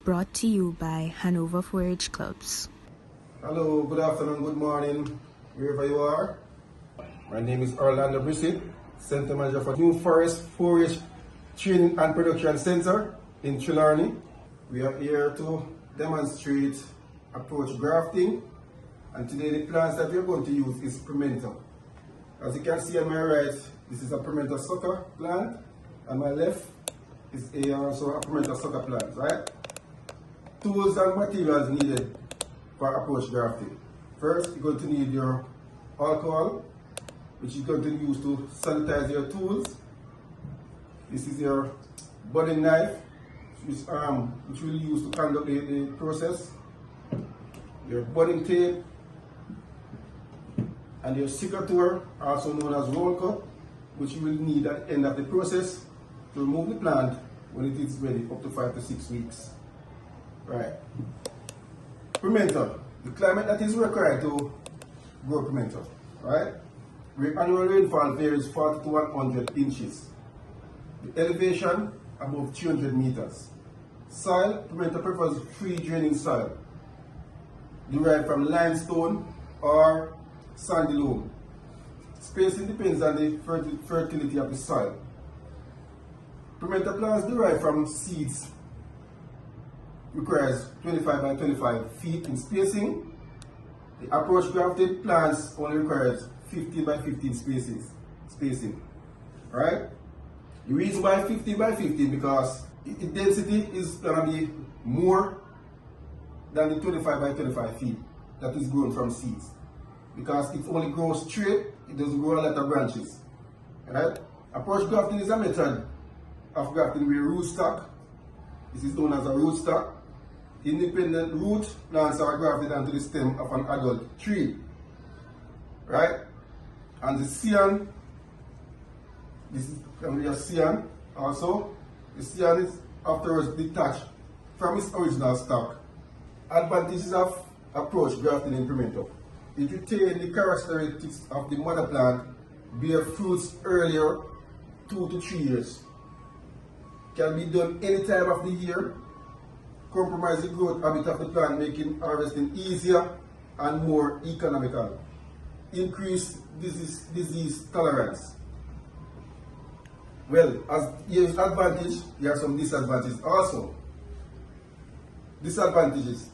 Brought to you by Hanover 4-H Clubs. Hello, good afternoon, good morning, wherever you are. My name is Orlando Brissett, Center Manager for New Forest 4-H Training and Production Center in Trelawny. We are here to demonstrate approach grafting, and today the plants that we are going to use is pimento. As you can see on my right, this is a pimento sucker plant, and my left is also a pimento sucker plant, right? Tools and materials needed for approach grafting. First, you're going to need your alcohol, which you're going to use to sanitize your tools. This is your budding knife, which we'll use to conduct the process. Your budding tape, and your cicature, also known as roll cut, which you will need at the end of the process to remove the plant when it is ready, up to 5 to 6 weeks. Right. Pimento, the climate that is required to grow pimento. Right. Annual rainfall varies 40 to 100 inches. The elevation above 300 meters. Soil, pimento prefers free draining soil, derived from limestone or sandy loam. Spacing depends on the fertility of the soil. Pimento plants derived from seeds requires 25 by 25 feet in spacing. The approach grafted plants only requires 15 by 15 spacing. Right? The reason why 15 by 15 because the density is going to be more than the 25 by 25 feet that is grown from seeds. Because it only grows straight, it doesn't grow a lot of branches. Right? Approach grafting is a method of grafting with rootstock. This is known as a rootstock. Independent root plants are grafted onto the stem of an adult tree. Right? And the cian, this is a cian also. The cian is afterwards detached from its original stock. Advantages of approach grafting in pimento. It retains the characteristics of the mother plant, bear fruits earlier, 2 to 3 years. Can be done any time of the year. Compromise the growth habit of the plant, making harvesting easier and more economical. Increase disease tolerance. Well, as here's advantage, there are some disadvantages also. Disadvantages: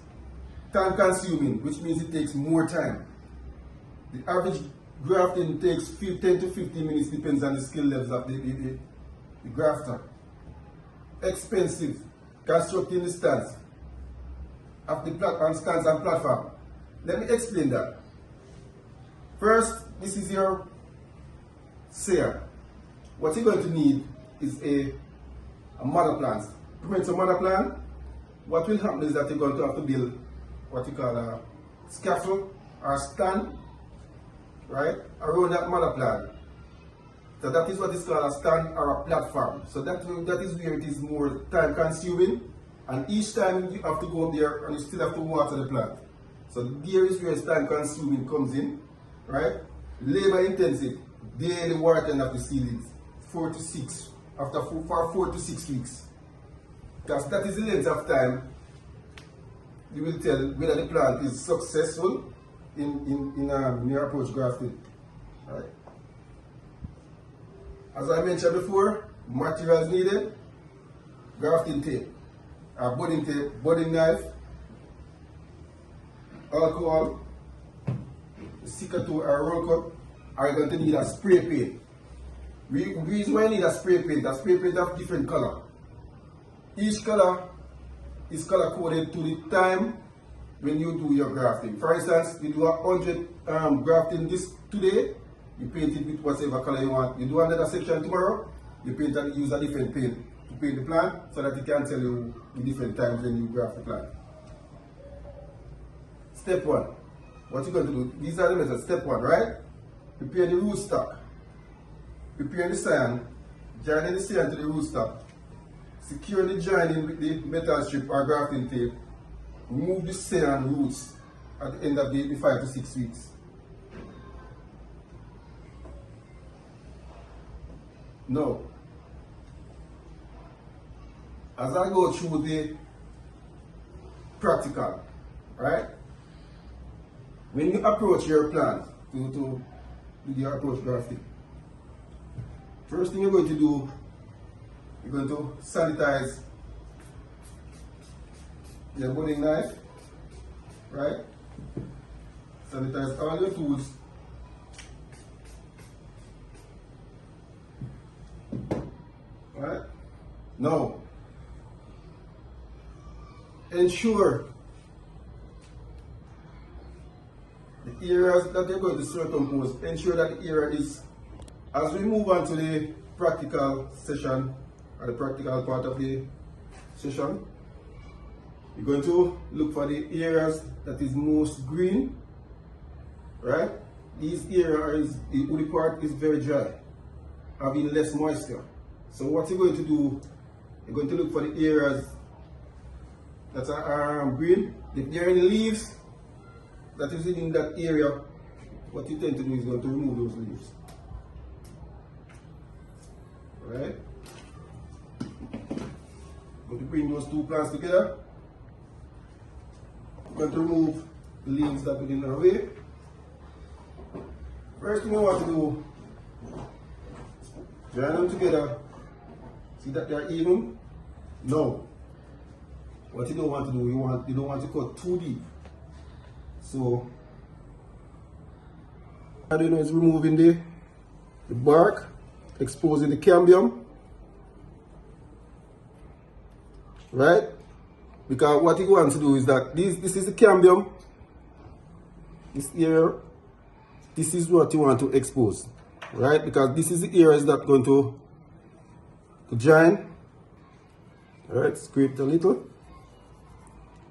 time consuming, which means it takes more time. The average grafting takes 10 to 15 minutes, depends on the skill levels of the grafter. Expensive, constructing the stands of the stands and platform. Let me explain that. First, this is your sayer. What you're going to need is a mother plant. Pimento mother plant. What will happen is that you're going to have to build what you call a scaffold or stand, right, around that mother plant. So that is what is called a stand or a platform. So that is where it is more time consuming, and each time you have to go there and you still have to water the plant. So there is where time consuming comes in, right? Labor intensive, daily watering of the seedlings, 4 to 6, for 4 to 6 weeks. Because that is the length of time you will tell whether the plant is successful in your approach grafting. Right? As I mentioned before, materials needed: grafting tape, budding tape, budding knife, alcohol, cicature or roll cut. Are going to need a spray paint. The reason why you need a spray paint of different color. Each color is color coded to the time when you do your grafting. For instance, you do 100 grafting this today, you paint it with whatever color you want. You do another section tomorrow, you paint and use a different paint to paint the plant so that it can tell you the different times when you graft the plant. Step 1. What you're going to do, these are the methods. Step 1, right? Prepare the rootstock. Prepare the sand, join the sand to the rootstock. Secure the joining with the metal strip or grafting tape. Remove the sand roots at the end of the 5 to 6 weeks. Now, as I go through the practical, right? When you approach your plant to do your approach grafting, first thing you're going to do, you're going to sanitize your budding knife, right? Sanitize all your tools. Right? Now, ensure the areas that you're going to circumpose, ensure that the area is, as we move on to the practical session, or the practical part of the session, you're going to look for the areas that is most green, right? These areas, the woody part is very dry, having less moisture. So what you're going to do, you're going to look for the areas that are green. If there are any leaves that is in that area, what you tend to do is going to remove those leaves. Alright? Going to bring those two plants together. Going to remove the leaves that are in our way. First thing we want to do, join them together. See that they are even? No. What you don't want to do, you don't want to cut too deep. So what I'm doing is removing the bark, exposing the cambium. Right? Because what you want to do is that this is the cambium, this area, this is what you want to expose. Right? Because this is the areas that going to join. Alright, scrape it a little.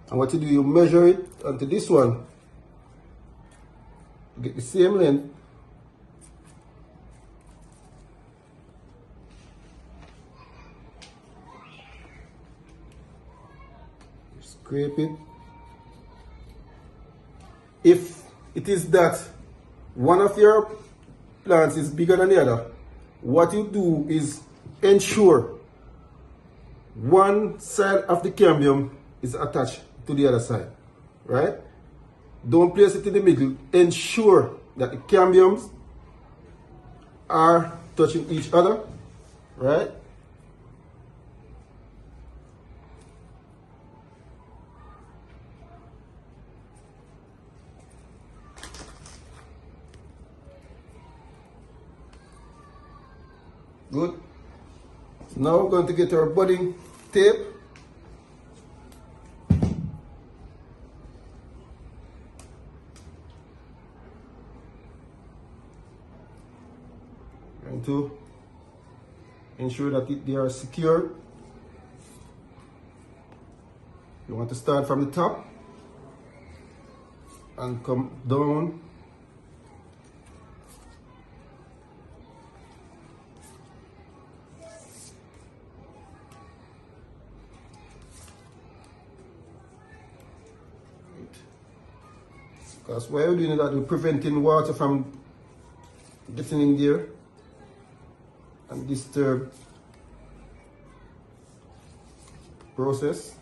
And what you do, you measure it onto this one. You get the same length. Scrape it. If it is that one of your plants is bigger than the other, what you do is ensure one side of the cambium is attached to the other side, right? Don't place it in the middle. Ensure that the cambiums are touching each other, right? Good. Now we're going to get our budding tape. Going to ensure that they are secure. You want to start from the top and come down. Because why we're doing that, we're preventing water from getting in there and disturb process.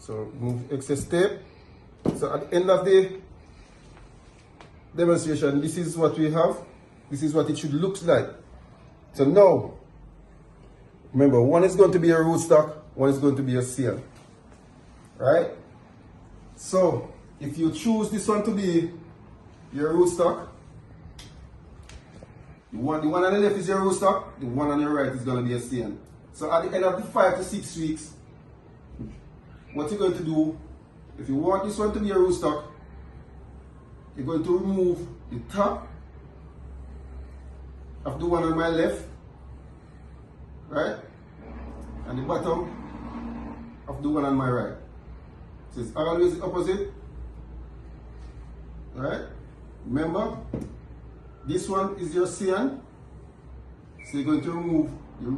So move excess tape. So at the end of the demonstration, this is what we have. This is what it should look like. So now, remember, one is going to be a rootstock, one is going to be a seal. Right? So if you choose this one to be your rootstock, the one on the left is your rootstock, the one on your right is going to be a seal. So at the end of the 5 to 6 weeks, what you're going to do, if you want this one to be a rootstock, you're going to remove the top of the one on my left, right? And the bottom of the one on my right. So it's always the opposite, right? Remember, this one is your cyan, so you're going to remove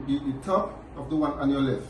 the top of the one on your left.